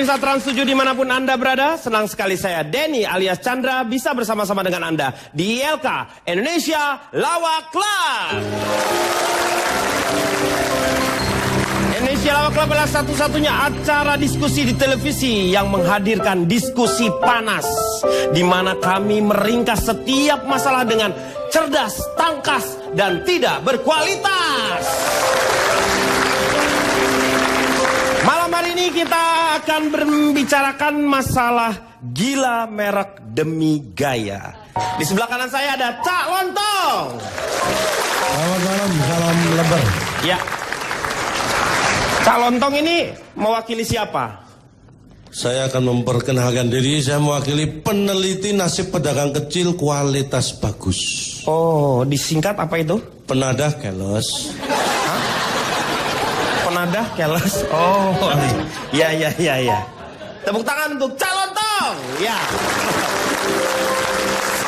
pemirsa Trans 7 dimanapun Anda berada, senang sekali saya Denny alias Chandra bisa bersama-sama dengan Anda di ILK Indonesia Lawak Club. Indonesia Lawak Club adalah satu-satunya acara diskusi di televisi yang menghadirkan diskusi panas, di mana kami meringkas setiap masalah dengan cerdas, tangkas, dan tidak berkualitas. Malam hari ini kita akan membicarakan masalah gila merek demi gaya. Di sebelah kanan saya ada Cak Lontong. Selamat malam, salam lebar. Ya. Cak Lontong ini mewakili siapa? Saya akan memperkenalkan diri, saya mewakili peneliti nasib pedagang kecil kualitas bagus. Oh, disingkat apa itu? Penadah keles. Penadah keles. Oh, ya. Tepuk tangan untuk Cak Lontong. Ya.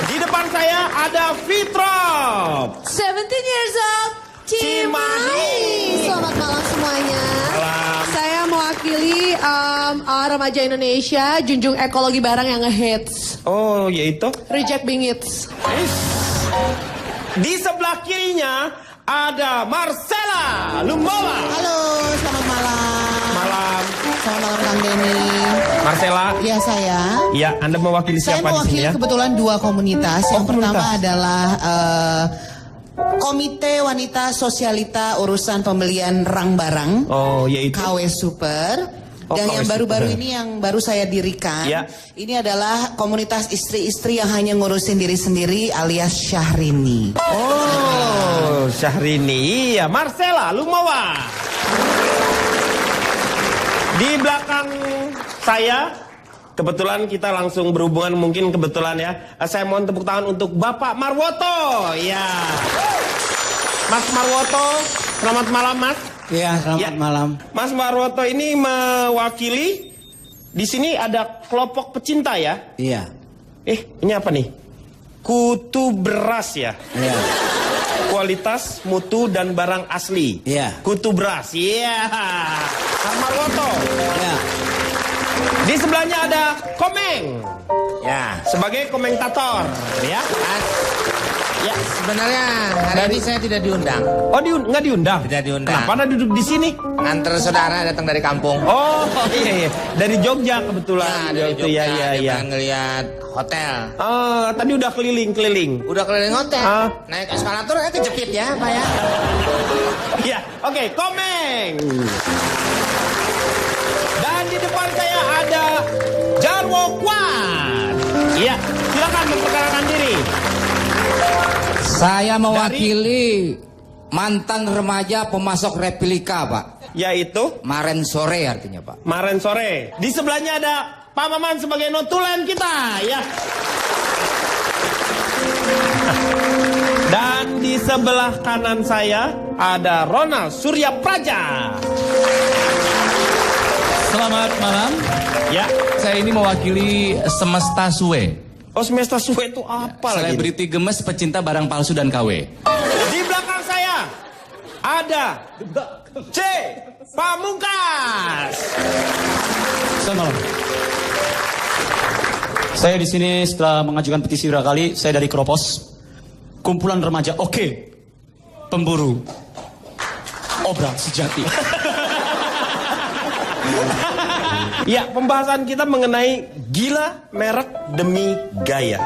Di depan saya ada Fitrop. 17 years old, Cimahi. Selamat malam semuanya. Malam. Saya mewakili remaja Indonesia, junjung ekologi barang yang ngehits. Oh, yaitu? Reject being hits. Di sebelah kirinya ada Marcella Lumowa. Halo, selamat malam. Malam. Selamat malam Kang Denny. Marcella. Iya saya. Iya, Anda mewakili Saya siapa di sini mewakili ya? kebetulan dua komunitas. Oh, Yang pertama komunitas. adalah Komite Wanita Sosialita Urusan Pembelian Rang Barang. Oh, yaitu? KW Super. Oh, Dan KW yang baru-baru Super. ini yang baru saya dirikan. Ya. Ini adalah komunitas istri-istri yang hanya ngurusin diri sendiri alias Syahrini. Oh, Syahrini. Iya, Marcella Lumowa. Di belakang saya, kebetulan kita langsung berhubungan, mungkin kebetulan ya. Saya mohon tepuk tangan untuk Bapak Marwoto. Ya. Mas Marwoto, selamat malam Mas. Iya, selamat Ya. malam. Mas Marwoto ini mewakili, di sini ada kelompok pecinta ya. Iya, Ini apa nih? Kutu beras ya. iya. Kualitas, mutu, dan barang asli. Iya. Kutu beras. Iya. Mas Marwoto. Iya. Di sebelahnya ada Komeng. Ya, Sebagai komentator. Ya. Ya. sebenarnya hari ini saya tidak diundang. Oh, nggak diundang? Tidak diundang. Kenapa Anda duduk di sini? Nganter saudara datang dari kampung. Oh, iya. Dari Jogja kebetulan. Ya, dari Itu, Jogja. ya. Dia pengen ngeliat hotel. Tadi udah keliling-keliling. Udah keliling hotel. Ah. Naik eskalator, kejepit ya, Pak ya. Ya, oke, Komeng. Dan di depan saya ada Jarwo Kwan. Iya, silakan memperkenalkan diri. Saya mewakili mantan remaja pemasok replika, Pak. Yaitu Maren sore artinya, Pak. Maren sore. Di sebelahnya ada Pak Maman sebagai notulen kita, ya. Dan di sebelah kanan saya ada Ronald Surya Praja. Selamat malam, Ya. saya ini mewakili Semesta Suwe. Oh, semesta suwe itu apa lagi? Selebriti gemes pecinta barang palsu dan KW. Di belakang saya ada C. Pamungkas. Selamat malam. Saya di sini setelah mengajukan petisi beberapa kali. Saya dari Kropos, kumpulan remaja oke, pemburu obral sejati. Ya, pembahasan kita mengenai gila merek demi gaya.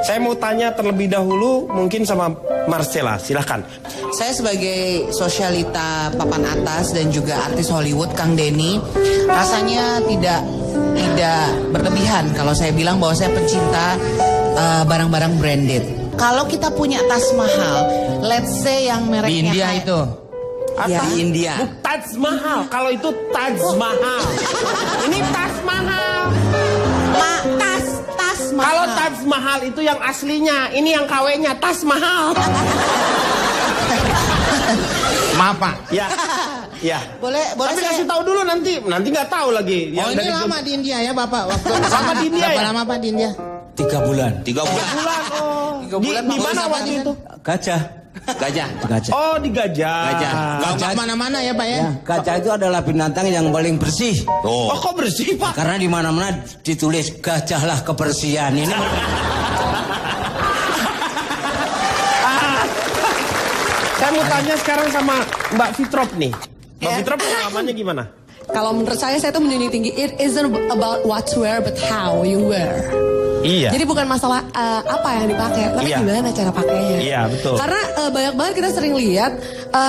Saya mau tanya terlebih dahulu mungkin sama Marcella, silahkan. Saya sebagai sosialita papan atas dan juga artis Hollywood Kang Denny, rasanya tidak berlebihan kalau saya bilang bahwa saya pencinta barang-barang branded. Kalau kita punya tas mahal, let's say yang mereknya Di India kayak- itu. Ya. Di India. Taj Mahal, kalau itu Taj Mahal. Ini Tas Mahal. tas mahal. Kalau Taj Mahal itu yang aslinya, ini yang KW-nya Tas Mahal. Maaf Pak. Ya. Ya. Boleh Tapi saya- kasih tahu dulu nanti nggak tahu lagi. Oh, ini dari lama di India ya Bapak waktu Lama di India Berapa ya? lama Pak di India? 3 bulan. 3 bulan. bulan. Oh. Tiga bulan Di mana bagus apa waktu nih, itu? Gajah. Gajah. Gajah. Oh, di Gajah. Gajah. Gak kemana-mana ya Pak ya. Ya, gajah itu adalah binatang yang paling bersih. Oh, kok bersih, Pak? Karena di mana-mana ditulis gajahlah kebersihan. Ini Saya mau tanya sekarang sama Mbak Fitrop nih. Mbak Ya. Fitrop pengalamannya gimana? Kalau menurut saya tuh menjunjung tinggi, it isn't about what to wear but how you wear. Iya. Jadi bukan masalah apa yang dipakai, tapi Iya. gimana cara pakainya. Iya, betul. Karena banyak banget kita sering lihat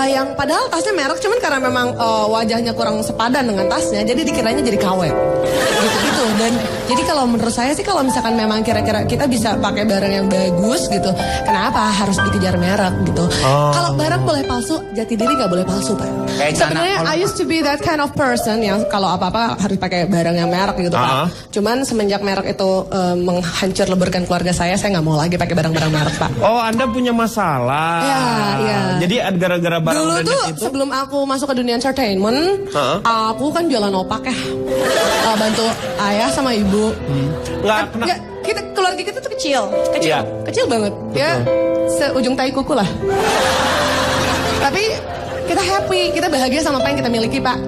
yang padahal tasnya merek, cuman karena memang wajahnya kurang sepadan dengan tasnya, jadi dikiranya jadi KW. Gitu-gitu. Dan jadi kalau menurut saya sih, kalau misalkan memang kira-kira kita bisa pakai barang yang bagus gitu, kenapa harus dikejar merek gitu? Kalau barang boleh palsu, jati diri nggak boleh palsu, Pak. Kayak Sebenarnya I used to be that kind of person yang kalau apa-apa harus pakai barang yang merek gitu, Pak. Cuman semenjak merek itu menghancur leburkan keluarga saya nggak mau lagi pakai barang-barang merek, Pak. Oh, Anda punya masalah. Iya, iya. Jadi gara-gara barang Dulu branded tuh itu. sebelum aku masuk ke dunia entertainment, aku kan jualan opak ya, bantu ayah sama ibu. Nggak pernah. Ya, kita keluarga kita tuh kecil, Iya. kecil banget. Ya, seujung tai kuku lah. Tapi kita happy, kita bahagia sama apa yang kita miliki, Pak.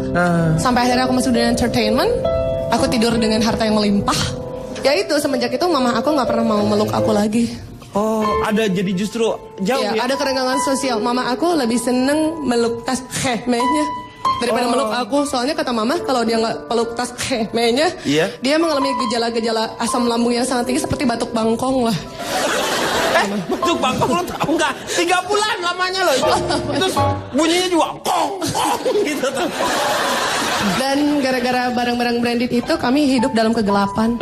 Sampai akhirnya aku masuk dunia entertainment, aku tidur dengan harta yang melimpah. Ya itu, semenjak itu mama aku nggak pernah mau meluk aku lagi. Oh, ada jadi justru jauh Iya, ya. ada kerenggangan sosial. Mama aku lebih seneng meluk tas khemehnya daripada meluk aku. Soalnya kata mama, kalau dia nggak peluk tas khemehnya, Iya. dia mengalami gejala-gejala asam lambung yang sangat tinggi seperti batuk bangkong lah. Batuk bangkong lo tau nggak? 3 bulan lamanya loh itu. Terus bunyinya juga kong gitu tuh. Dan gara-gara barang-barang branded itu kami hidup dalam kegelapan.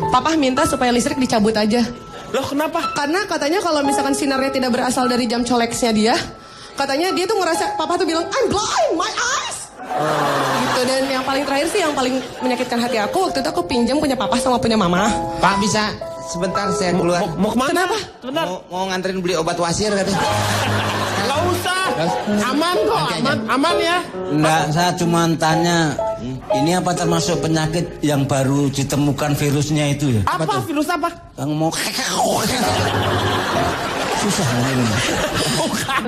Papa minta supaya listrik dicabut aja. Loh, kenapa? Karena katanya kalau misalkan sinarnya tidak berasal dari jam coleksnya dia, katanya dia tuh ngerasa, papa tuh bilang, I'm blind, my eyes. Gitu. Dan yang paling terakhir sih, yang paling menyakitkan hati aku, waktu itu aku pinjam punya papa sama punya mama. Pak bisa sebentar saya keluar. Mau kemana? Kenapa? Sebentar. Mau nganterin beli obat wasir katanya. Nggak usah. Aman kok, aman ya. enggak, saya cuma tanya, ini apa termasuk penyakit yang baru ditemukan virusnya itu ya? Apa virus apa? Yang mau susah ini.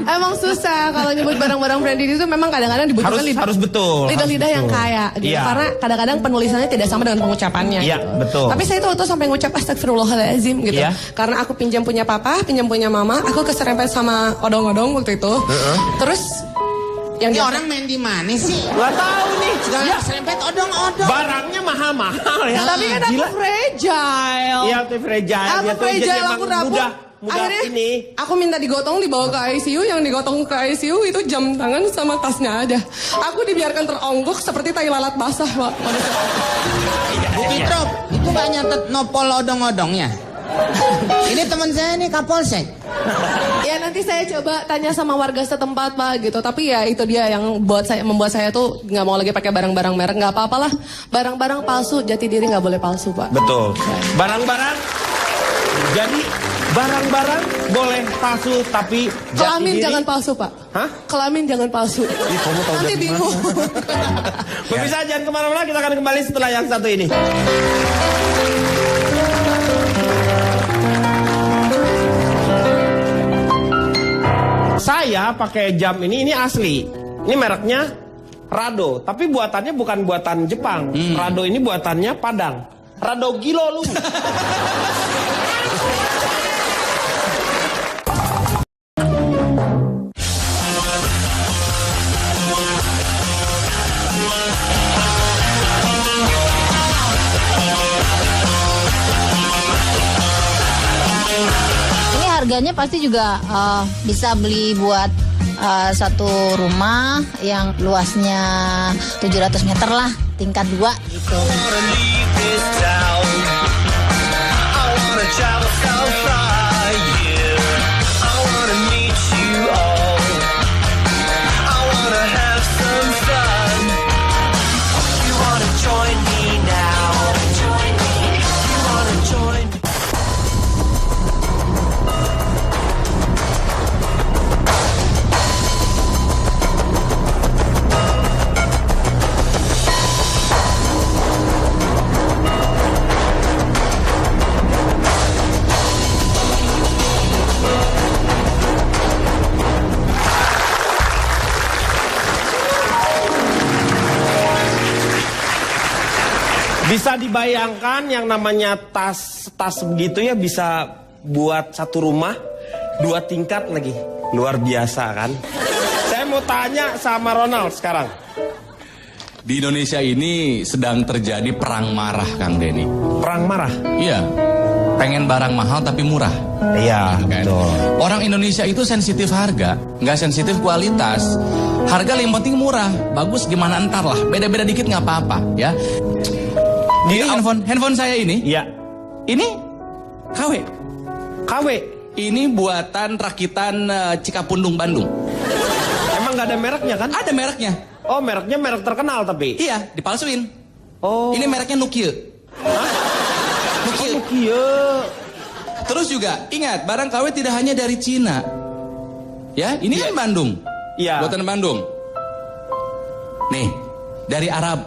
Emang susah kalau nyebut barang-barang branded itu, memang kadang-kadang dibutuhkan Harus betul. lidah-lidah harus yang betul. kaya gitu. Iya. Karena kadang-kadang penulisannya tidak sama dengan pengucapannya. Iya, gitu. betul. Tapi saya tuh sampai ngucap astagfirullahaladzim gitu. Iya. Karena aku pinjam punya papa, pinjam punya mama, aku keserempet sama odong-odong waktu itu. Terus yang Ini dia- orang main di mana sih? Gak tahu nih. Segala Ya, serempet odong-odong. barangnya mahal-mahal ya. Tapi kan aku Gila. fragile. Iya, tuh fragile. Aku Dia tuh fragile, jadi aku emang rapuh. mudah Akhirnya ini. aku minta digotong, dibawa ke ICU. Yang digotong ke ICU itu jam tangan sama tasnya aja. Aku dibiarkan teronggok seperti tai lalat basah, Pak. Bu Fitrop, itu gak nyatet nopol odong-odongnya. Ini teman saya nih Kapolsek. Ya nanti saya coba tanya sama warga setempat, Pak, gitu. Tapi ya itu dia yang membuat saya tuh nggak mau lagi pakai barang-barang merek. Nggak apa-apalah, barang-barang palsu, jati diri nggak boleh palsu, Pak. Betul. Barang-barang. Jadi barang-barang boleh palsu tapi jati Kelamin diri- jangan palsu, Pak. Hah? Kelamin jangan palsu. kamu tahu Nanti dari bingung. Pemirsa jangan kemana-mana, kita akan kembali setelah yang satu ini. Saya pakai jam ini asli. Ini mereknya Rado, tapi buatannya bukan buatan Jepang. Rado ini buatannya Padang. Rado Gilo lu. Ini harganya pasti juga bisa beli buat satu rumah yang luasnya 700 meter lah, tingkat 2 gitu. Bisa dibayangkan yang namanya tas begitu ya bisa buat satu rumah 2 tingkat lagi. Luar biasa kan? Saya mau tanya sama Ronald sekarang. Di Indonesia ini sedang terjadi perang marah, Kang Denny. Perang marah? Iya. Pengen barang mahal tapi murah. Iya, Kan? betul. Orang Indonesia itu sensitif harga, nggak sensitif kualitas. Harga yang penting murah, bagus gimana entar lah. Beda-beda dikit nggak apa-apa, ya. Ini handphone saya ini. Iya. Ini KW. KW. Ini buatan rakitan Cikapundung, Bandung. Emang nggak ada mereknya kan? Ada mereknya. Oh, mereknya merek terkenal tapi. Iya, dipalsuin. Oh. Ini mereknya Nokia. Nokia. Nokia. Terus juga ingat, barang KW tidak hanya dari Cina. Ya, ini kan Bandung. Iya. Buatan Bandung. Nih, dari Arab.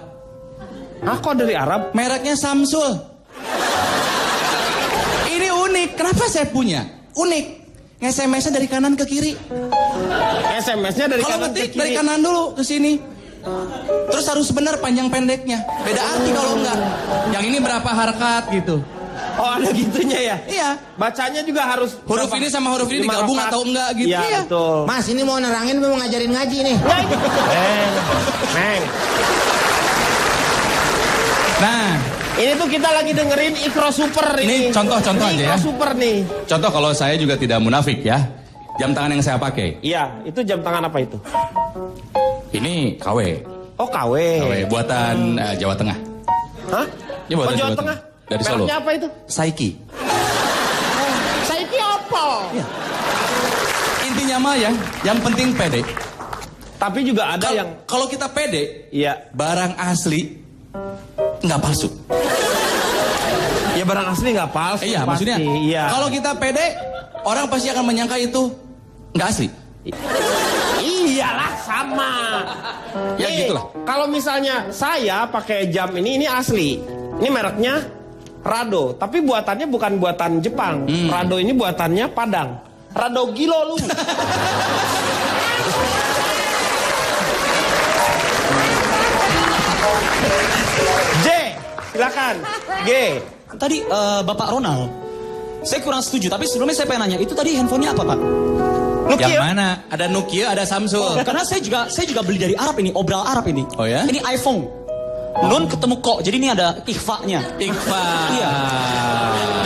Ah, kok dari Arab? Mereknya Samsul. Ini unik. Kenapa saya punya? Unik. SMS-nya dari kanan ke kiri. SMS-nya dari Kalau kanan ke ngetik kiri. dari kanan dulu ke sini. Terus harus benar panjang pendeknya. Beda arti kalau enggak. Yang ini berapa harakat gitu. Oh, ada gitunya ya? Iya. Bacanya juga harus Huruf ini sama huruf ini 5 digabung rokat. atau enggak gitu. Iya, betul. Mas, ini mau nerangin mau ngajarin ngaji nih. Neng. Nah, Ini tuh kita lagi dengerin Ikro Super ini. Ini contoh-contoh aja ya. Ikro Super nih. Contoh kalau saya juga tidak munafik ya. Jam tangan yang saya pakai. Iya, itu jam tangan apa itu? Ini KW. Oh, KW. KW buatan Jawa Tengah. Hah? Ini buatan Oh, Jawa Jawa Tengah. Dari Solo. Mereknya apa itu? Saiki. Saiki apa? Ya. Intinya mah ya, yang penting pede. Tapi juga ada yang kalau kita pede, iya, barang asli nggak palsu. Ya barang asli nggak palsu. Iya, pasti. maksudnya Iya. kalau kita pede, orang pasti akan menyangka itu nggak asli. Iyalah sama. Ya Nih, gitulah. Kalau misalnya saya pakai jam ini asli. Ini mereknya Rado, tapi buatannya bukan buatan Jepang. Rado ini buatannya Padang. Rado gilo lu. J, silakan. G. Tadi Bapak Ronald, saya kurang setuju. Tapi sebelumnya saya pengen nanya, itu tadi handphonenya apa Pak? Nokia. Yang mana? Ada Nokia, ada Samsung. Karena saya juga beli dari Arab ini, obral Arab ini. Oh ya? Ini iPhone. Nun ketemu kok, jadi ini ada ikhfa-nya. Ikhfa. Iya.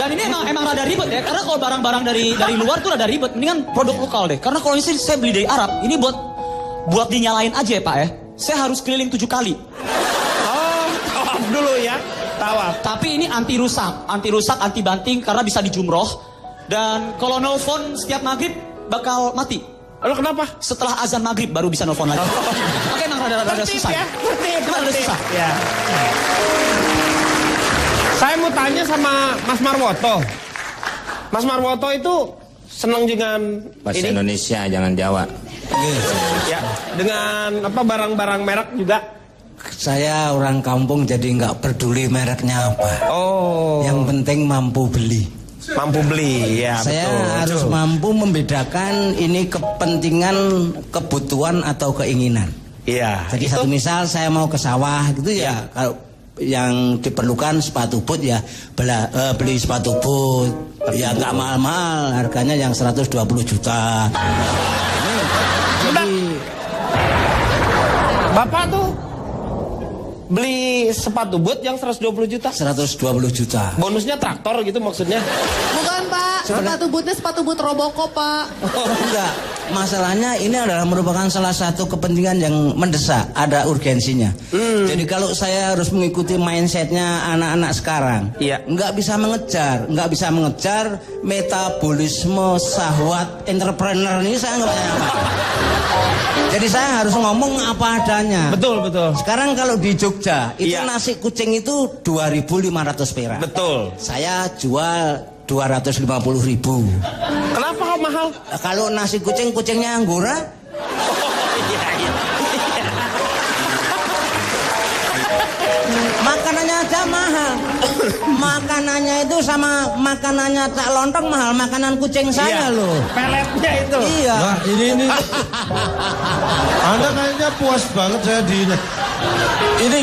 Dan ini emang rada ribet ya, karena kalau barang-barang dari luar tuh rada ribet. Mendingan produk lokal deh. Karena kalau ini saya beli dari Arab, ini buat dinyalain aja ya Pak ya. Saya harus keliling 7 kali. Oh, tawaf dulu ya. Tawaf. Tapi ini anti rusak, anti banting karena bisa dijumroh. Dan kalau nelfon setiap maghrib bakal mati. Lalu kenapa? Setelah azan maghrib baru bisa nelfon lagi. Oke, emang rada susah. Ya, Emang rada susah. Ya. Saya mau tanya sama Mas Marwoto. Mas Marwoto itu senang dengan Bahasa ini? Indonesia, jangan Jawa. Ya, dengan apa barang-barang merek juga. Saya orang kampung jadi nggak peduli mereknya apa. Oh. Yang penting mampu beli. Mampu beli, ya Saya betul. harus mampu membedakan ini kepentingan, kebutuhan atau keinginan. Iya. Jadi satu misal saya mau ke sawah gitu ya, kalau yang diperlukan sepatu boot ya beli sepatu boot. Ya nggak mahal-mahal, harganya yang 120 juta. Jadi Bapak tuh beli sepatu boot yang 120 juta. 120 juta. Bonusnya traktor gitu maksudnya. Bukan Pak, sepatu bootnya sepatu boot Robocop Pak. Oh enggak, masalahnya ini adalah merupakan salah satu kepentingan yang mendesak, ada urgensinya. Jadi kalau saya harus mengikuti mindsetnya anak-anak sekarang, Iya. nggak bisa mengejar metabolisme syahwat entrepreneur ini saya nggak bisa apa. Jadi saya harus ngomong apa adanya. Betul, betul. Sekarang kalau di Jogja itu Iya. nasi kucing itu 2.500 perak. Betul. Saya jual 250.000. Kenapa kok mahal? Kalau nasi kucing, kucingnya Anggora. Makanannya aja mahal. Makanannya itu sama makanannya Cak Lontong mahal. Makanan kucing saya loh. Peletnya itu. Iya. Nah ini Anda kayaknya puas banget saya di ini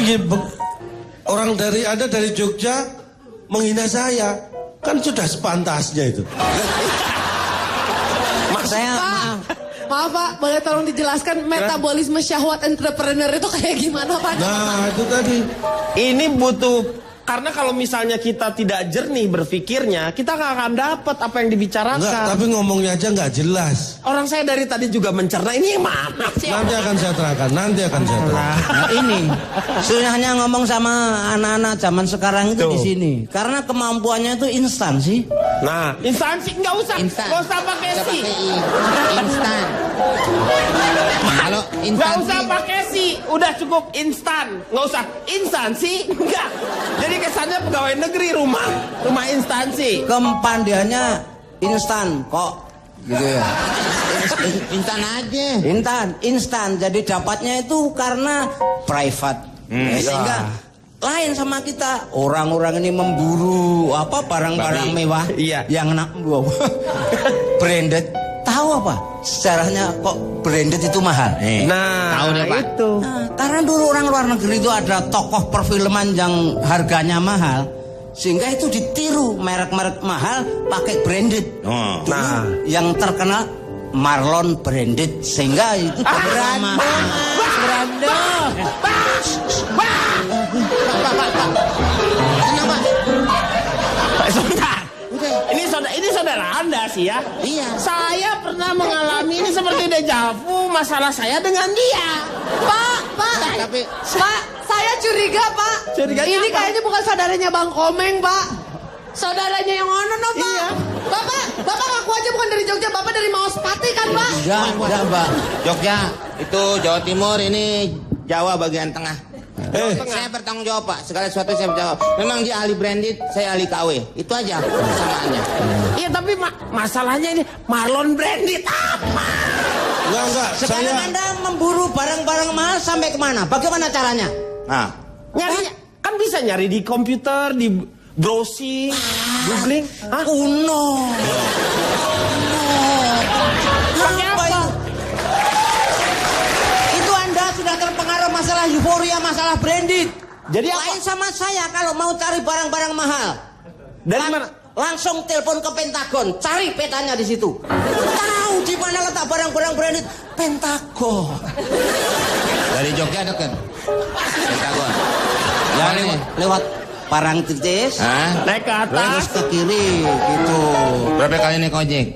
orang dari Anda dari Jogja menghina saya. Kan sudah sepantasnya itu. Maaf Pak, boleh tolong dijelaskan metabolisme syahwat entrepreneur itu kayak gimana Pak? Nah itu tadi. Ini butuh, karena kalau misalnya kita tidak jernih berpikirnya, kita nggak akan dapat apa yang dibicarakan. Enggak, tapi ngomongnya aja nggak jelas. Orang saya dari tadi juga mencerna, ini mana sih? Nanti akan saya terangkan, nanti akan saya terangkan. Nah ini susahnya ngomong sama anak-anak zaman sekarang itu di sini. Karena kemampuannya itu instan sih. Nah, instansi nggak usah pakai si. Instan. Kalau Nggak usah pakai si, udah cukup instan. Nggak usah instansi, enggak. Jadi kesannya pegawai negeri rumah instansi. Kempandiannya instan kok gitu ya. instan aja. Instan. Jadi dapatnya itu karena private. Sehingga lain sama kita. Orang-orang ini memburu barang-barang mewah yang branded. Tahu apa? Sejarahnya kok branded itu mahal. Nah, tahu deh Pak. Itu. Nah, karena dulu orang luar negeri itu ada tokoh perfilman yang harganya mahal, sehingga itu ditiru merek-merek mahal pakai branded. Nah, yang terkenal Marlon Branded, sehingga itu mahal. sebentar. Ini saudara Anda sih ya. Iya. Saya pernah mengalami ini seperti dejavu masalah saya dengan dia. Tapi Pak, saya curiga Pak. Curiganya Ini apa? kayaknya bukan saudaranya Bang Komeng Pak. Saudaranya yang mana no Pak? Iya. Bapak ngaku aja bukan dari Jogja, Bapak dari Maospati kan Pak? Enggak, Mbak. Jogja itu Jawa Timur, ini Jawa bagian tengah. Saya bertanggung jawab Pak, segala sesuatu saya berjawab. Memang dia ahli branded, saya ahli KW. Itu aja persamaannya. Iya, tapi masalahnya ini Marlon Branded apa? Enggak, Sekarang saya Anda memburu barang-barang mahal sampai kemana? Bagaimana caranya? Nah, Nyari kan bisa nyari di komputer, di browsing, googling. Hah? Kuno. Pakai apa? Itu Anda sudah terpengaruh masalah euforia, masalah branded. Jadi Lain apa? sama saya kalau mau cari barang-barang mahal. Dari mana? Langsung telepon ke Pentagon, cari petanya di situ. Tahu di mana letak barang-barang branded? Pentagon. dari Jogja deket. Pentagon. Ya lewat Parangtritis, Naik ke terus atas. ke kiri gitu. Berapa kali naik ojek?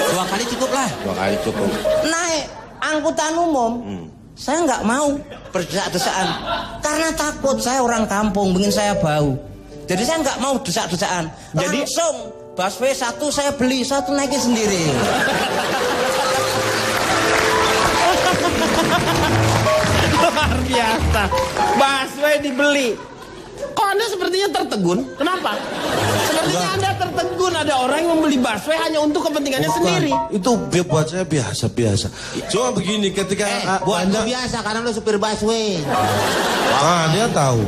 2 kali cukup lah. 2 kali cukup. Naik angkutan umum, saya nggak mau berdesak-desakan karena takut. Saya orang kampung, ingin saya bau. Jadi saya nggak mau desak-desakan. Jadi- Langsung busway 1 saya beli, 1 naikin sendiri. Luar biasa. Busway dibeli. Kok Anda sepertinya tertegun? Kenapa? Sepertinya Anda tertegun. Ada orang yang membeli busway hanya untuk kepentingannya sendiri. itu buat saya biasa-biasa. Cuma begini, ketika Buat Anda, lu biasa karena lu supir busway. dia tahu.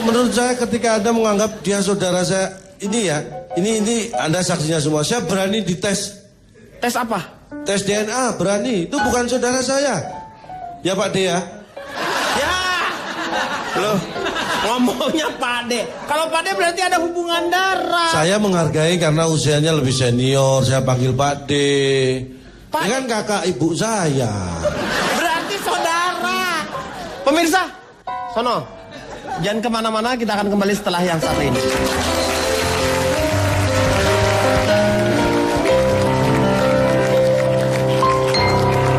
Menurut saya ketika Anda menganggap dia saudara saya, ini ya, ini Anda saksinya semua. Saya berani dites, Tes apa? tes DNA, berani. Itu bukan saudara saya. Ya Pak D ya. Ya. Loh, ngomongnya Pak D. Kalau Pak D berarti ada hubungan darah. Saya menghargai karena usianya lebih senior, saya panggil Pak D. Pak Dia kan kakak ibu saya. Berarti saudara. Pemirsa, sono. Jangan kemana-mana, kita akan kembali setelah yang satu ini.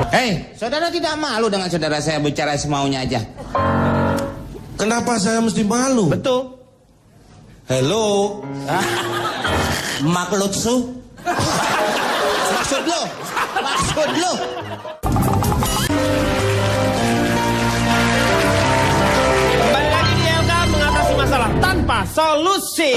Hei, saudara tidak malu dengan saudara saya bicara semaunya aja? Kenapa saya mesti malu? Betul. Hello. Maklutsu. Maksud lu? Maksud lu? Kembali lagi di LK mengatasi masalah tanpa solusi.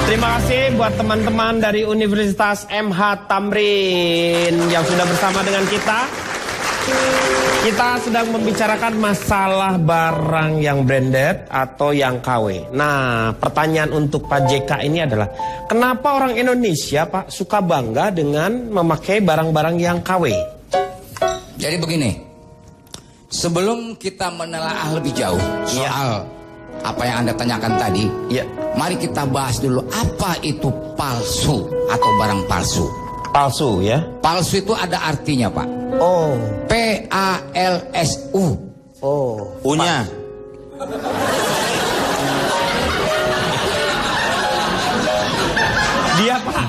Terima kasih buat teman-teman dari Universitas MH Tamrin yang sudah bersama dengan kita. Kita sedang membicarakan masalah barang yang branded atau yang KW. Nah, pertanyaan untuk Pak JK ini adalah, kenapa orang Indonesia, Pak, suka bangga dengan memakai barang-barang yang KW? Jadi begini, Sebelum kita menelaah lebih jauh soal apa yang Anda tanyakan tadi, mari kita bahas dulu apa itu palsu atau barang palsu. Palsu ya? Palsu itu ada artinya, Pak. Oh. P-A-L-S-U. Oh. Punya. Dia Pak.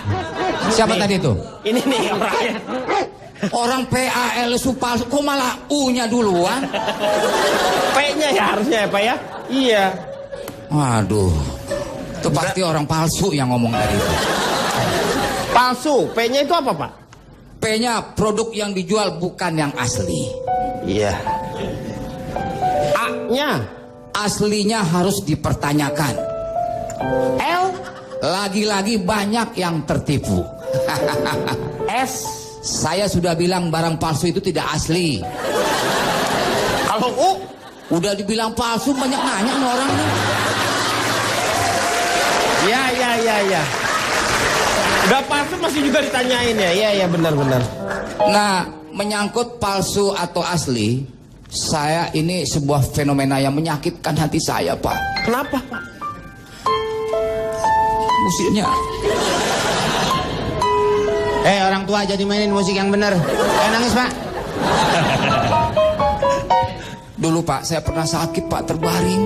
Siapa nih. tadi itu? Ini nih orangnya. Orang P-A-L-S-U palsu, kok malah U-nya duluan? P-nya ya harusnya ya Pak ya? Iya. Waduh, itu pasti orang palsu yang ngomong tadi itu. Palsu, P-nya itu apa Pak? P-nya produk yang dijual bukan yang asli. Iya. A-nya? Aslinya harus dipertanyakan. L? Lagi-lagi banyak yang tertipu. S? Saya sudah bilang barang palsu itu tidak asli. Kalau U? Udah dibilang palsu, banyak nanya sama orang nih. Ya. Udah palsu masih juga ditanyain ya? Iya benar. Nah, menyangkut palsu atau asli, saya ini sebuah fenomena yang menyakitkan hati saya, Pak. Kenapa Pak? Musiknya. Orang tua jadi mainin musik yang bener. Nangis Pak. Dulu Pak, saya pernah sakit Pak, terbaring.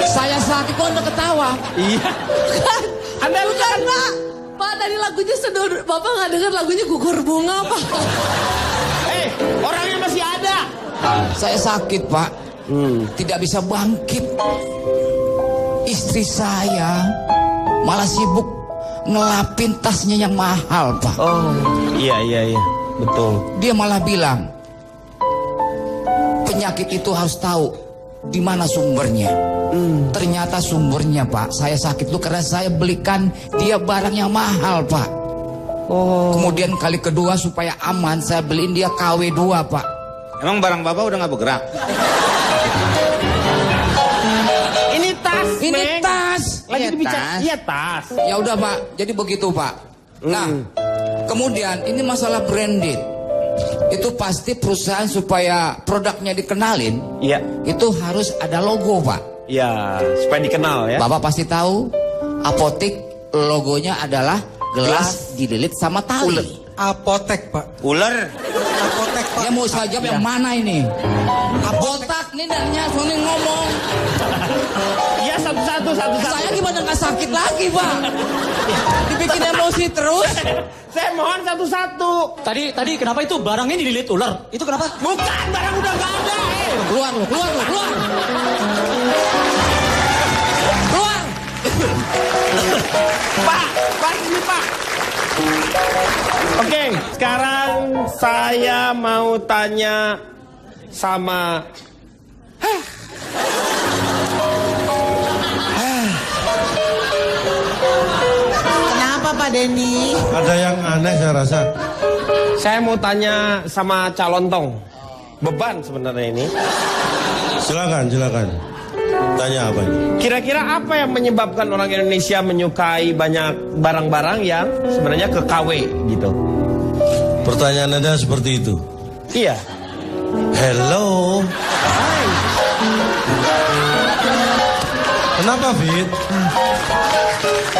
Saya sakit kok Anda ketawa. Iya. Anda bukan Pak. Pak tadi lagunya sedul. Bapak nggak dengar lagunya Gugur Bunga Pak. Orangnya masih ada. Saya sakit Pak. Tidak bisa bangkit. Istri saya malah sibuk ngelapin tasnya yang mahal Pak. Oh iya betul. Dia malah bilang penyakit itu harus tahu di mana sumbernya. Ternyata sumbernya Pak, saya sakit itu karena saya belikan dia barang yang mahal Pak. Kemudian kali kedua supaya aman saya beliin dia KW 2 Pak. Emang barang Bapak udah nggak bergerak? Ini tas. Ini Meng. tas. Lagi Iya, dibicara. tas. Iya tas. Ya udah Pak, jadi begitu Pak. Nah, kemudian ini masalah branded. Itu pasti perusahaan supaya produknya dikenalin. Iya. Itu harus ada logo Pak. Ya supaya dikenal ya. Bapak pasti tahu apotek logonya adalah gelas dililit sama tali. Apotek Pak. Ular. Apotek Pak. Dia mau saya jawab yang mana ini? Apotek nih dannya Sony ngomong. Iya satu-satu. Saya gimana nggak sakit lagi Pak? Dibikin emosi terus. Saya mohon satu-satu. Tadi kenapa itu barangnya dililit ular? Itu kenapa? Bukan, barang udah gak ada. Keluar lu. Keluar. Pak ini Pak. Oke, sekarang saya mau tanya sama Kenapa Pak Denny? Ada yang aneh saya rasa. Saya mau tanya sama calon tong. Beban sebenarnya ini. Silakan. Tanya apa ini? Kira-kira apa yang menyebabkan orang Indonesia menyukai banyak barang-barang yang sebenarnya ke KW gitu? Pertanyaan Anda seperti itu. Iya. Hello. Kenapa Fit?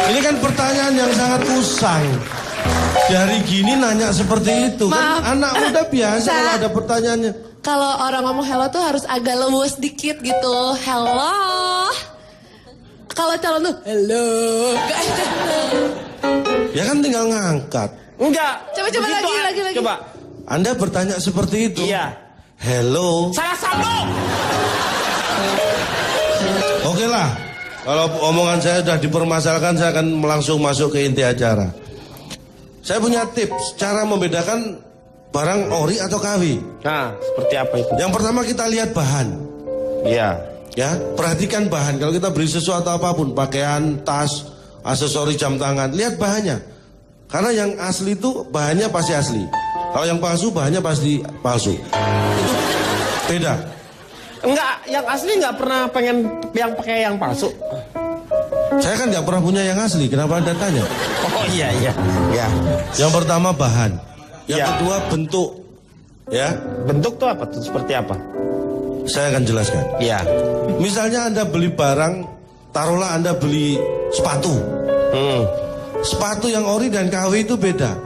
Ini kan pertanyaan yang sangat usang. Dari gini nanya seperti itu. Maaf. Kan anak muda biasa Sa- kalau ada pertanyaannya. Kalau orang ngomong hello tuh harus agak lembut sedikit gitu. Hello. Kalau calon tuh hello. Ya kan tinggal ngangkat. Enggak. Coba Begitu, lagi. Coba. Anda bertanya seperti itu. Iya. Hello. Salah sambung. Oke lah. Kalau omongan saya sudah dipermasalahkan, saya akan langsung masuk ke inti acara. Saya punya tips cara membedakan barang ori atau KW. Nah, seperti apa itu? Yang pertama kita lihat bahan. Iya. Ya, perhatikan bahan. Kalau kita beli sesuatu apapun, pakaian, tas, aksesori jam tangan, lihat bahannya. Karena yang asli itu bahannya pasti asli. Kalau yang palsu bahannya pasti palsu. Itu beda. Enggak, yang asli enggak pernah pengen yang pakai yang palsu. Saya kan nggak pernah punya yang asli. Kenapa Anda tanya? Oh iya. Yang pertama bahan. Yang Ya. kedua bentuk. Ya, Bentuk tuh apa? Tuh seperti apa? saya akan jelaskan. Iya. Misalnya Anda beli barang, taruhlah Anda beli sepatu. Sepatu yang ori dan KW itu beda.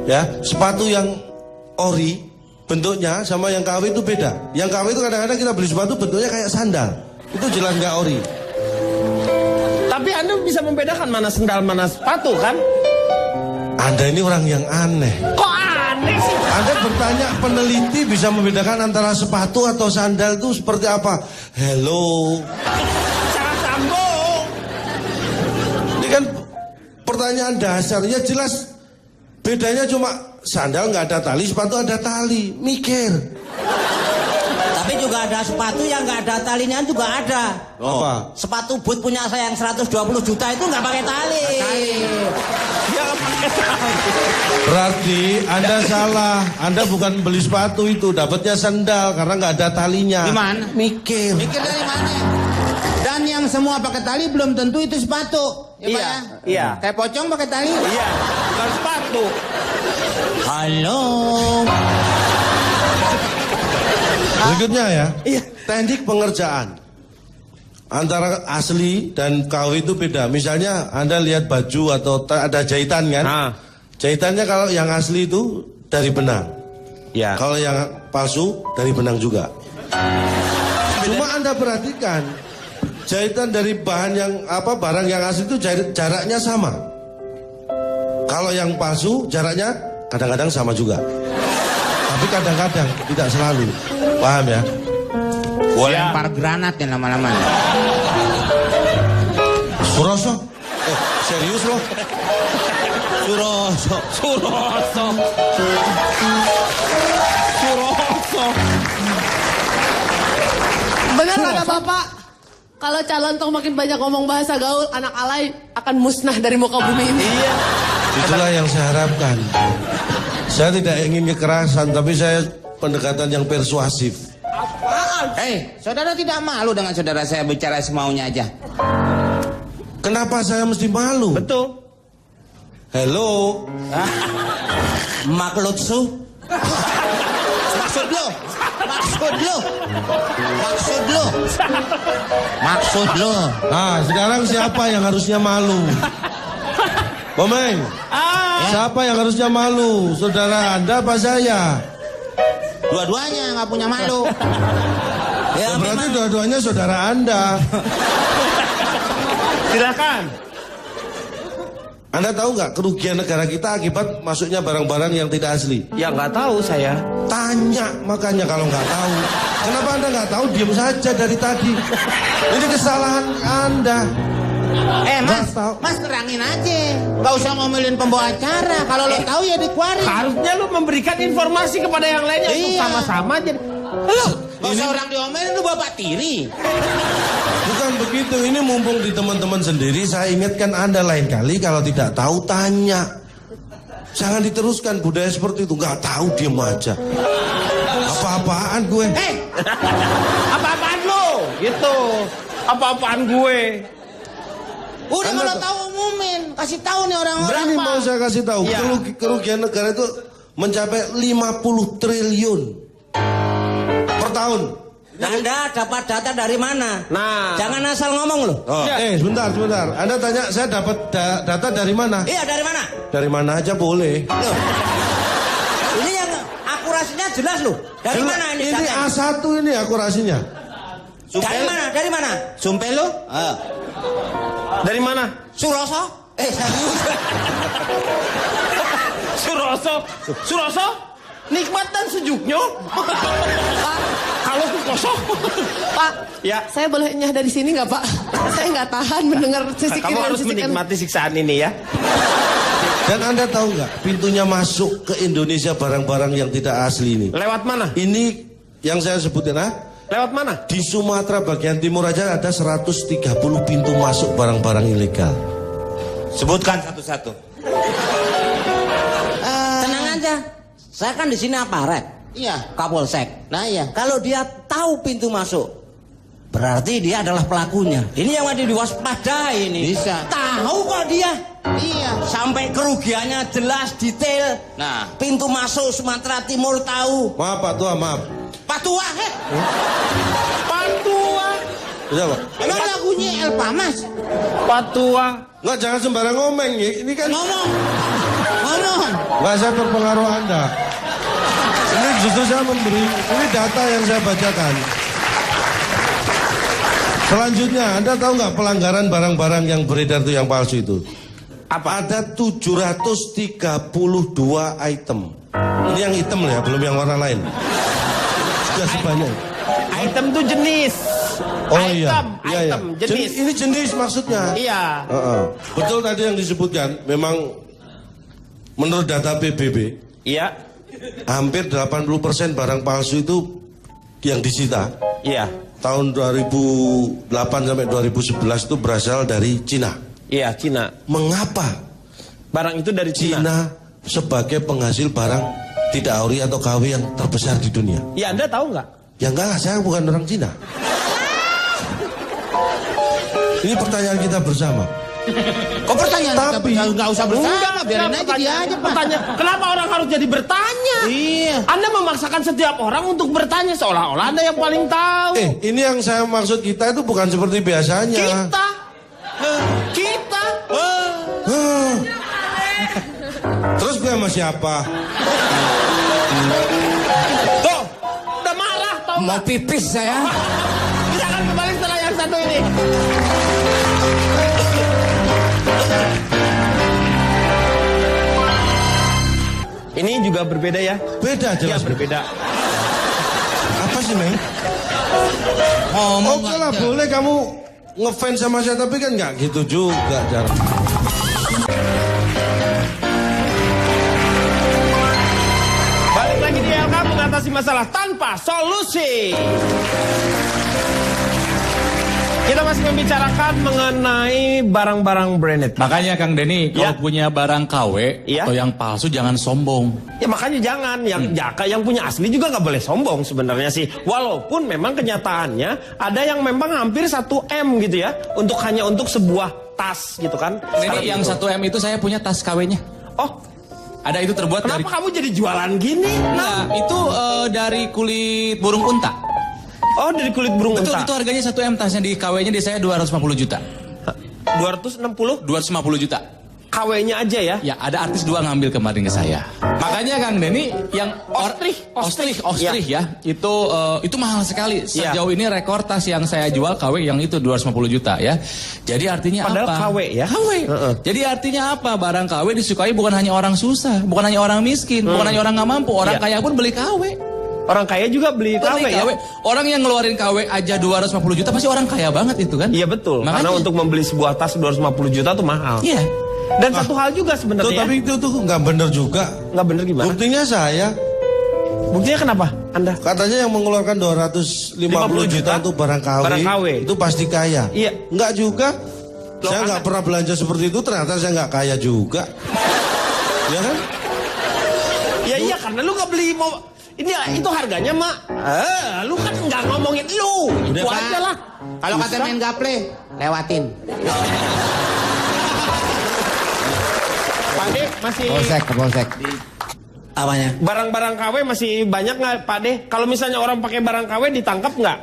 Ya, sepatu yang ori bentuknya sama yang KW itu beda. Yang KW itu kadang-kadang kita beli sepatu bentuknya kayak sandal. Itu jelas nggak ori. Tapi Anda bisa membedakan mana sendal mana sepatu kan? Anda ini orang yang aneh. Kok aneh sih? Anda bertanya peneliti bisa membedakan antara sepatu atau sandal itu seperti apa? Hello. Cara sambung. Ini kan pertanyaan dasar. Ya jelas bedanya cuma sandal nggak ada tali, sepatu ada tali. Mikir. Tapi juga ada sepatu yang nggak ada talinya juga ada. Apa? Sepatu boot punya saya yang 120 juta itu nggak pakai tali. Dia nggak pakai tali. Berarti Anda salah. Anda bukan beli sepatu itu, dapatnya sandal karena nggak ada talinya. Gimana? Mikir. Mikir dari mana? Dan yang semua pakai tali belum tentu itu sepatu. Ya, Pak, Iya, ya? iya. Kayak pocong pakai tali. Iya, bukan sepatu. Halo. Berikutnya ya. Iya. Teknik pengerjaan antara asli dan KW itu beda. Misalnya Anda lihat baju atau ada jahitan kan? Nah. Jahitannya kalau yang asli itu dari benang. Ya. Kalau yang palsu dari benang juga. Cuma Anda perhatikan jahitan dari bahan yang barang yang asli itu jaraknya sama. Kalau yang palsu jaraknya kadang-kadang sama juga. Tapi kadang-kadang tidak selalu. Paham ya? Gua lempar granat ya lama-lama. Suroso? Serius loh? Suroso. Benar kata Bapak, kalau calon toh makin banyak ngomong bahasa gaul, anak alay akan musnah dari muka bumi ini. Iya. Itulah yang saya harapkan. Saya tidak ingin kekerasan, tapi saya pendekatan yang persuasif. Hei, saudara tidak malu dengan saudara saya bicara semaunya aja. Kenapa saya mesti malu? Betul. Hello. Maklutsu. Maksud lo? Maksud lo? Nah, sekarang siapa yang harusnya malu? Komeng. Siapa yang harusnya malu? Saudara Anda apa saya? Dua-duanya nggak punya malu. Ya, berarti dua-duanya saudara Anda. Silakan. Anda tahu nggak kerugian negara kita akibat masuknya barang-barang yang tidak asli? Ya nggak tahu saya. Tanya makanya kalau nggak tahu. Kenapa Anda nggak tahu? Diam saja dari tadi. Ini kesalahan Anda. Mas terangin aja. Gak usah ngomelin pembawa acara. Kalau lo tahu ya dikeluarin. Harusnya lu memberikan informasi kepada yang lainnya untuk Iya. sama-sama aja. Lo gak usah orang diomelin, lu bapak tiri. Bukan begitu, ini mumpung di teman-teman sendiri, saya ingatkan Anda lain kali kalau tidak tahu tanya. Jangan diteruskan budaya seperti itu, nggak tahu diem aja. Apa-apaan gue? Apa-apaan lu? Gitu. Apa-apaan gue? Udah Anda kalau tuh- tahu umumin, kasih tahu nih orang-orang. Berani mau saya kasih tahu, Iya. kerugian negara itu mencapai 50 triliun per tahun. Anda dapat data dari mana? Nah. Jangan asal ngomong loh. Oh, sebentar. Anda tanya saya dapat data dari mana? Iya, dari mana? Dari mana aja boleh. Loh. Ini yang akurasinya jelas loh. Dari mana ini Ini datanya? A1 ini akurasinya. Dari mana? Dari mana? Sumpah lo? Dari mana? Suroso? Serius? Suroso? Nikmat dan sejuknya. Kalau ku kosong. Pak, Ya. saya boleh nyah dari sini nggak Pak? Saya nggak tahan mendengar sisi Kamu kiri dan harus sisi kanan. menikmati siksaan ini ya. Dan Anda tahu nggak pintunya masuk ke Indonesia barang-barang yang tidak asli ini? Lewat mana? Ini yang saya sebutin Lewat mana? di Sumatera bagian timur aja ada 130 pintu masuk barang-barang ilegal. Sebutkan satu-satu. Tenang aja. Saya kan di sini aparat. Iya. Kapolsek. Nah iya. Kalau dia tahu pintu masuk, berarti dia adalah pelakunya. Ini yang wajib diwaspadai ini. Bisa. Tahu kok dia. Iya. Sampai kerugiannya jelas, detail. Nah. Pintu masuk Sumatera Timur tahu. Maaf Pak Tua, maaf. Pak Tua, Pak Tua. Bisa Pak? Emang lagunya El Pamas? Pak Tua. Nggak, jangan sembarang ngomong ya. Ini kan Ngomong. nggak, saya terpengaruh Anda. Ini justru saya memberi, ini data yang saya bacakan. Selanjutnya, Anda tahu nggak pelanggaran barang-barang yang beredar itu yang palsu itu? Apa? Ada 732 item. Ini yang hitam ya, belum yang warna lain. Sudah sebanyak. Item itu jenis. Oh item, iya, item, jenis. Ini jenis maksudnya. Iya. Betul tadi yang disebutkan, memang menurut data PBB, Iya. hampir 80% barang palsu itu yang disita. Iya. Tahun 2008 sampai 2011 itu berasal dari Cina. Iya, Cina. Mengapa Barang itu dari Cina. Cina sebagai penghasil barang tidak ori atau KW yang terbesar di dunia? Ya, Anda tahu nggak? Ya enggak lah, saya bukan orang Cina. Ini pertanyaan kita bersama. Kok pertanyaan Tapi nggak usah bersama, biarin aja dia aja Pak. Kenapa orang harus jadi bertanya? Iya. Anda memaksakan setiap orang untuk bertanya seolah-olah Anda yang paling tahu. ini yang saya maksud, kita itu bukan seperti biasanya. Kita. Terus gue sama siapa? Tuh, udah marah tau Mau nggak? pipis saya. Kita akan kembali setelah yang satu ini. Ini juga berbeda ya? Beda Ya, jelas. berbeda. Apa sih, Meng? Oke lah, boleh kamu ngefans sama saya, tapi kan nggak gitu juga cara. Balik lagi di LK mengatasi masalah tanpa solusi. Kita masih membicarakan mengenai barang-barang branded. Makanya Kang Denny, kalau Ya. punya barang KW Ya. atau yang palsu jangan sombong. Ya makanya jangan, yang punya asli juga nggak boleh sombong sebenarnya sih. Walaupun memang kenyataannya ada yang memang hampir 1 M gitu ya, hanya untuk sebuah tas gitu kan. Ini yang 1 M itu saya punya tas KW-nya. Oh, Ada itu terbuat kenapa dari... kamu jadi jualan gini? Nah, itu dari kulit burung unta. Oh, dari kulit burung Betul, unta. itu harganya 1 M, tasnya di KW-nya di saya 250 juta. 260 250 juta. KW-nya aja ya. Ya, ada artis 2 ngambil kemarin ke saya. Makanya Kang Denny yang ostrich ya, itu mahal sekali. Sejauh ini rekor tas yang saya jual KW yang itu 250 juta ya. Jadi artinya Padahal apa? KW ya. KW. Jadi artinya apa? Barang KW disukai bukan hanya orang susah, bukan hanya orang miskin, bukan hanya orang nggak mampu, orang kaya pun beli KW. Orang kaya juga beli KW ya. Orang yang ngeluarin KW aja 250 juta pasti orang kaya banget itu kan? Iya betul. Makanya. Karena untuk membeli sebuah tas 250 juta tuh mahal. Iya. Dan satu hal juga sebenarnya. Tapi itu tuh nggak bener juga. Nggak bener gimana? Buktinya saya. Buktinya kenapa? Anda? Katanya yang mengeluarkan 250 juta untuk barang KW, itu pasti kaya. Iya. Enggak juga. Saya nggak pernah belanja seperti itu, ternyata saya nggak kaya juga. Ya kan? Ya iya karena lu nggak beli mau. Itu harganya mak. Lu kan nggak ngomongin lu. Itu Pak. aja lah. Kalau kata main gaple, lewatin. Pak De masih Polsek. Apanya? barang-barang KW masih banyak nggak Pak De? Kalau misalnya orang pakai barang KW ditangkap nggak?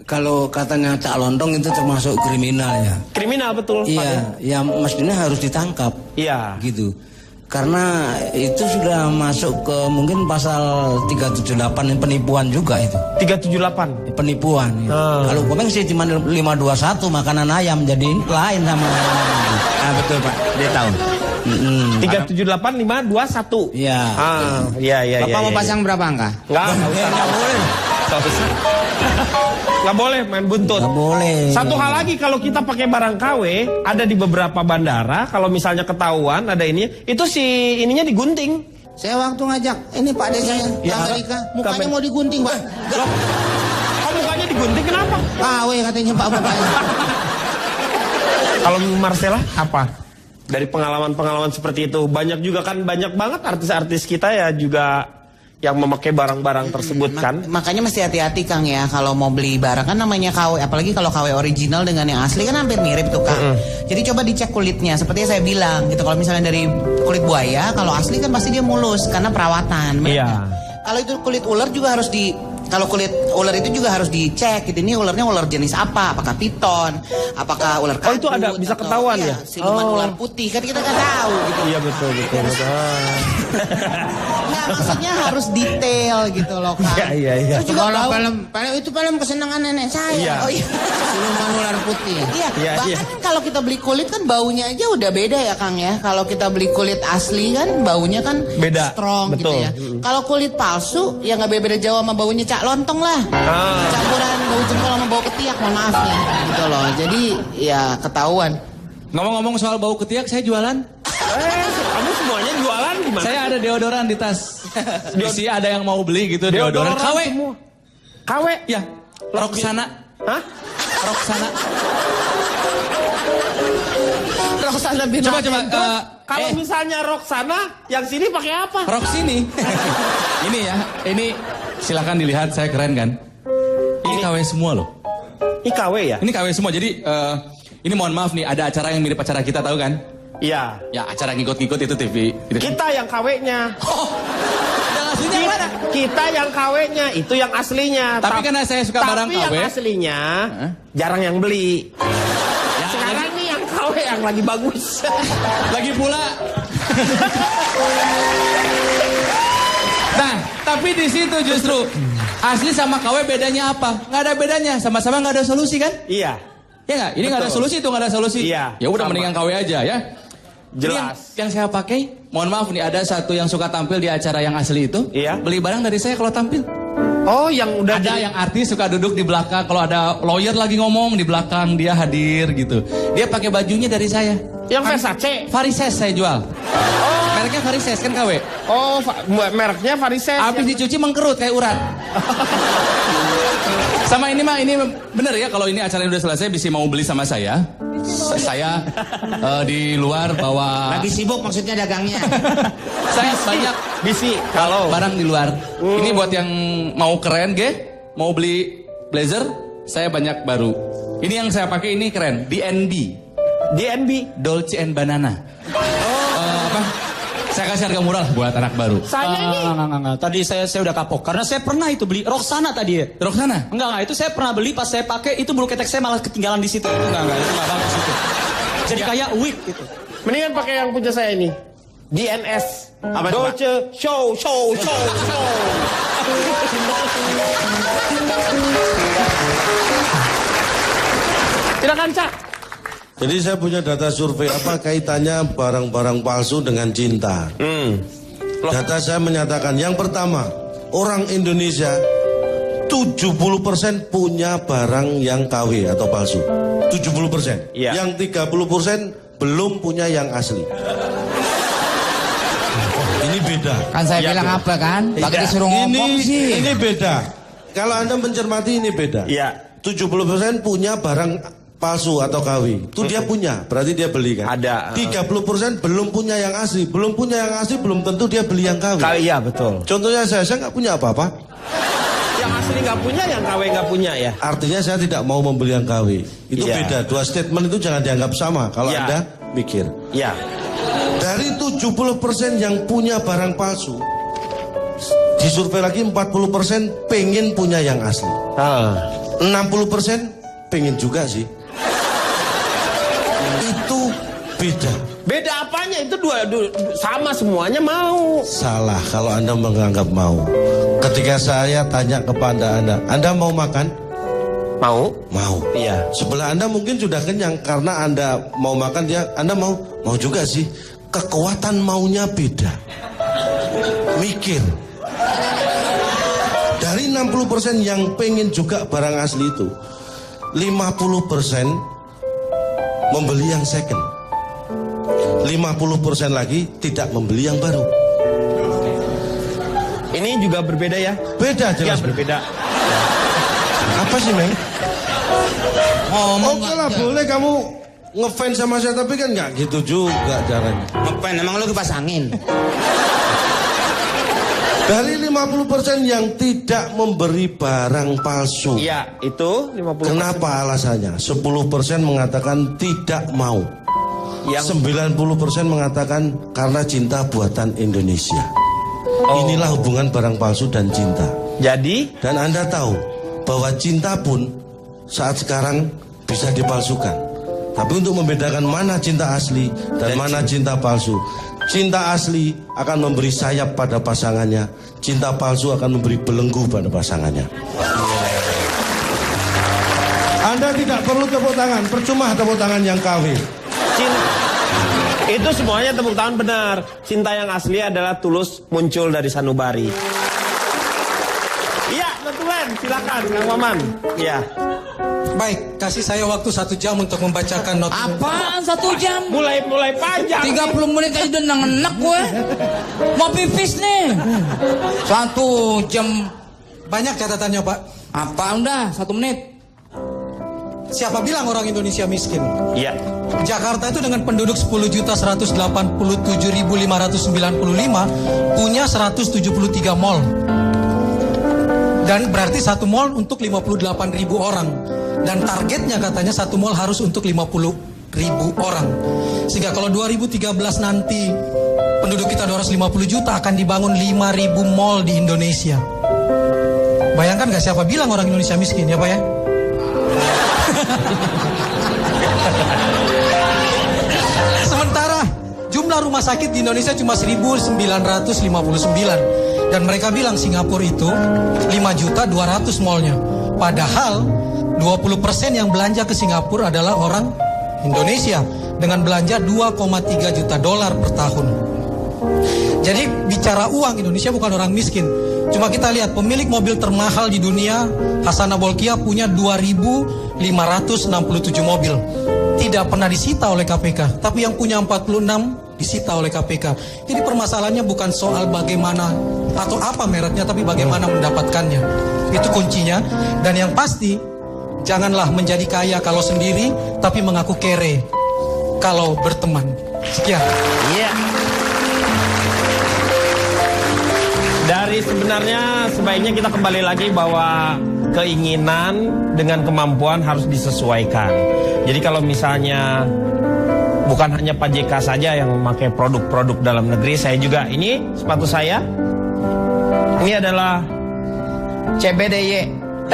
Kalau katanya Cak Lontong itu termasuk kriminal ya. Kriminal betul. Pak De. Iya, ya mestinya harus ditangkap. Iya. Gitu. Karena itu sudah masuk ke mungkin pasal 378 yang penipuan juga itu. 378. Penipuan. Ya. Kalau komeng sih cuma 521 makanan ayam jadi lain sama. Ah betul Pak, dia tahu. 378 521. Iya. Iya. Bapak mau pasang berapa angka? Nggak usah. Nggak boleh. Nggak boleh main buntut. Nggak boleh. Satu hal lagi kalau kita pakai barang KW ada di beberapa bandara kalau misalnya ketahuan ada ini itu si ininya digunting. Saya waktu ngajak, ini Pak De saya ke Amerika, mukanya mau digunting Pak. Kok mukanya digunting kenapa? KW katanya Pak bapaknya. Kalau Marcella apa? Dari pengalaman-pengalaman seperti itu banyak juga kan banyak banget artis-artis kita ya juga yang memakai barang-barang tersebut kan. Makanya mesti hati-hati Kang ya kalau mau beli barang kan namanya KW, apalagi kalau KW original dengan yang asli kan hampir mirip tuh Kang. Jadi coba dicek kulitnya, seperti yang saya bilang gitu. Kalau misalnya dari kulit buaya, kalau asli kan pasti dia mulus karena perawatan. Iya. Kalau itu kulit ular juga harus kalau kulit ular itu juga harus dicek gitu. Ini ularnya ular jenis apa? Apakah piton? Apakah ular kabut? Oh itu ada bisa ketahuan ya? Siluman ular putih kan kita nggak tahu gitu. Iya betul. Nggak, maksudnya harus detail gitu loh Kang. Iya. Terus juga Kalau bau. itu film kesenangan nenek saya. Iya. Oh iya. Siluman ular putih. Iya. Bahkan kalau kita beli kulit kan baunya aja udah beda ya Kang ya. Kalau kita beli kulit asli kan baunya kan Beda. strong Betul. gitu ya. Kalau kulit palsu ya nggak beda jauh sama baunya cak lontong lah. Campuran bau jempol sama bau ketiak, mohon maaf nih gitu loh. Jadi ya ketahuan. Ngomong-ngomong soal bau ketiak, saya jualan. Kamu semuanya jualan gimana? Saya ada deodoran di tas. Isi ada yang mau beli gitu deodoran. KW. semua. KW? Ya. Roxana. Hah? Roxana. Roxana bin Coba. Kalau misalnya Roxana, yang sini pakai apa? Rok sini. Ini ya. Ini silakan dilihat, saya keren kan? Ini KW semua loh. Ini KW ya? Ini KW semua. Jadi ini mohon maaf nih, ada acara yang mirip acara kita tahu kan? Iya. Ya acara ngikut-ngikut itu TV. Kita yang KW-nya. Yang aslinya mana? Kita yang KW-nya, itu yang aslinya. Tapi karena saya suka barang Tapi yang KW. aslinya jarang yang beli. Sekarang nih yang KW yang lagi bagus. Lagi pula. Nah, tapi di situ justru asli sama KW bedanya apa? Nggak ada bedanya, sama-sama nggak ada solusi kan? Iya. Ya nggak? Ini nggak ada solusi, itu nggak ada solusi. Iya, Ya udah sama. mendingan KW aja ya. Jelas. Yang saya pakai, mohon maaf nih, ada satu yang suka tampil di acara yang asli itu. Iya. Beli barang dari saya kalau tampil. Oh, yang udah Ada yang artis suka duduk di belakang, kalau ada lawyer lagi ngomong di belakang dia hadir gitu. Dia pakai bajunya dari saya. yang Versace. Varises saya jual. Mereknya Varises kan KW. Oh, mereknya Varises. Habis dicuci mengkerut kayak urat. Sama ini mah, ini bener ya, kalau ini acaranya udah selesai bisa mau beli sama saya. Saya di luar bawa. Lagi sibuk maksudnya dagangnya. Saya banyak bisi kalau barang di luar. Ini buat yang mau keren mau beli blazer, saya banyak baru. Ini yang saya pakai ini keren, DNB. DNB, Dolce and Banana. Apa? Saya kasih harga murah lah buat anak baru. Saya ini Enggak. Tadi saya udah kapok. Karena saya pernah itu beli Roxana tadi ya. Roxana? Enggak. Itu saya pernah beli, pas saya pakai itu bulu ketek saya malah ketinggalan di situ. Itu enggak. Itu enggak bagus itu. Jadi kayak wig gitu. mendingan pakai yang punya saya ini. DNS. Apa itu, Pak? Dolce show. Silakan, Cak. Jadi saya punya data survei apa kaitannya barang-barang palsu dengan cinta. Data saya menyatakan yang pertama, orang Indonesia 70% punya barang yang KW atau palsu. 70%. Iya. Yang 30% belum punya yang asli. Ini beda. Kan saya bilang apa kan? Pakai disuruh ngomong sih. Ini beda. Kalau Anda mencermati ini beda. Iya. 70% punya barang palsu atau KW. Itu dia punya, berarti dia beli kan? Ada. 30% belum punya yang asli. Belum punya yang asli, belum tentu dia beli yang KW. Iya, betul. Contohnya saya nggak punya apa-apa. Yang asli nggak punya, yang KW nggak punya ya. Artinya saya tidak mau membeli yang KW. Itu Iya. beda. Dua statement itu jangan dianggap sama. Kalau Iya. Anda mikir. Ya. Dari 70% yang punya barang palsu, disurvei lagi 40% pengen punya yang asli. 60% pengen juga sih. Itu beda. Beda apanya? Itu dua sama semuanya mau. Salah kalau Anda menganggap mau. Ketika saya tanya kepada Anda mau makan? Mau? Mau. Iya. Sebelah Anda mungkin sudah kenyang karena Anda mau makan, Anda mau juga sih. Kekuatan maunya beda. Mikir. Dari 60% yang pengen juga barang asli itu, 50% membeli yang second. 50% lagi tidak membeli yang baru. Ini juga berbeda ya? Beda jelas. Ya, berbeda. Apa sih, Meng? Ngomong Oke lah, boleh kamu ngefans sama saya, tapi kan nggak gitu juga caranya. Ngapain? Emang lu kipas angin? Dari 50% yang tidak memberi barang palsu. Iya, itu 50%. Kenapa alasannya? 10% mengatakan tidak mau. Yang 90% mengatakan karena cinta buatan Indonesia. Inilah hubungan barang palsu dan cinta. Jadi? Dan Anda tahu bahwa cinta pun saat sekarang bisa dipalsukan. Tapi untuk membedakan mana cinta asli dan mana cinta palsu, cinta asli akan memberi sayap pada pasangannya, cinta palsu akan memberi belenggu pada pasangannya. Anda tidak perlu tepuk tangan, percuma tepuk tangan yang KW. Itu semuanya tepuk tangan benar. Cinta yang asli adalah tulus muncul dari sanubari. Iya, betulan. Silakan, Kang Maman. Iya. Baik, kasih saya waktu 1 jam untuk membacakan not. Apaan 1 jam? Mulai panjang. 30 menit aja udah enak gue. Mau pipis nih. 1 jam. Banyak catatannya, Pak. Apa udah 1 menit? Siapa bilang orang Indonesia miskin? Iya. Jakarta itu dengan penduduk 10.187.595 punya 173 mall. Dan berarti 1 mall untuk 58.000 orang. Dan targetnya katanya 1 mall harus untuk 50.000 orang. Sehingga kalau 2013 nanti penduduk kita 250 juta akan dibangun 5.000 mall di Indonesia. Bayangkan gak siapa bilang orang Indonesia miskin ya Pak ya? Sementara jumlah rumah sakit di Indonesia cuma 1.959. Dan mereka bilang Singapura itu 5.200.000 mallnya. Padahal 20% yang belanja ke Singapura adalah orang Indonesia dengan belanja 2,3 juta dolar per tahun. Jadi bicara uang, Indonesia bukan orang miskin. Cuma kita lihat pemilik mobil termahal di dunia, Hasana Bolkiah punya 2.567 mobil. Tidak pernah disita oleh KPK, tapi yang punya 46 disita oleh KPK. Jadi permasalahannya bukan soal bagaimana atau apa mereknya, tapi bagaimana mendapatkannya. Itu kuncinya. Dan yang pasti, janganlah menjadi kaya kalau sendiri, tapi mengaku kere kalau berteman. Sekian. Iya. Dari sebenarnya sebaiknya kita kembali lagi bahwa keinginan dengan kemampuan harus disesuaikan. Jadi kalau misalnya bukan hanya Pak JK saja yang memakai produk-produk dalam negeri, saya juga, ini sepatu saya, ini adalah CBDY-T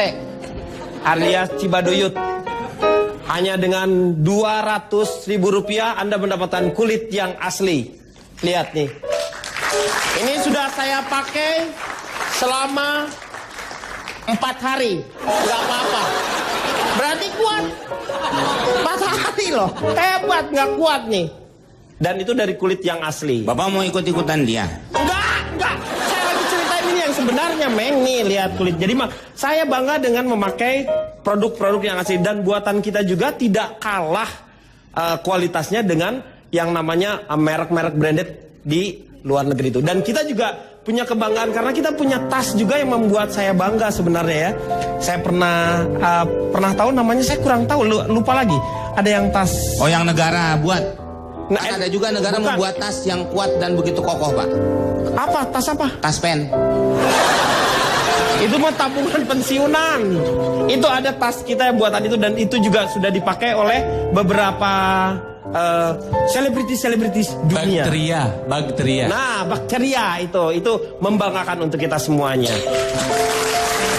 alias Cibaduyut. Hanya dengan Rp200.000 Anda mendapatkan kulit yang asli. Lihat nih. Ini sudah saya pakai selama 4 hari. Gak apa-apa. Berarti kuat. 4 hari loh. Hebat, gak kuat nih. Dan itu dari kulit yang asli. Bapak mau ikut-ikutan dia? Enggak. Saya lagi ceritain ini yang sebenarnya, Meng. Nih, lihat kulit. Jadi saya bangga dengan memakai produk-produk yang asli. Dan buatan kita juga tidak kalah kualitasnya dengan yang namanya merek-merek branded di luar negeri itu. Dan kita juga punya kebanggaan karena kita punya tas juga yang membuat saya bangga sebenarnya ya. Saya pernah tahu namanya, saya kurang tahu, lupa lagi. Ada yang tas. Oh, yang negara buat. Nah, ada juga negara bukan. membuat tas yang kuat dan begitu kokoh, Pak. Apa? Tas apa? Tas pen. Itu mah tabungan pensiunan. Itu ada tas kita yang buatan itu, dan itu juga sudah dipakai oleh beberapa selebritis dunia. Bakteria. Nah, bakteria itu membanggakan untuk kita semuanya.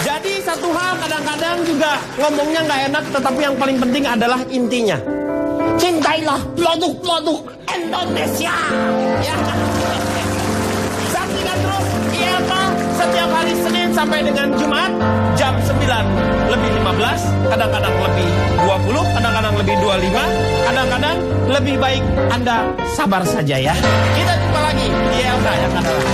Jadi satu hal kadang-kadang juga ngomongnya nggak enak, tetapi yang paling penting adalah intinya. Cintailah produk-produk Indonesia. Ya. Saksikan terus IELTA setiap hari Senin sampai dengan Jumat jam 9:15, kadang-kadang lebih 20, kadang-kadang lebih 25, kadang-kadang lebih baik Anda sabar saja ya. Kita jumpa lagi di IELTA yang akan datang.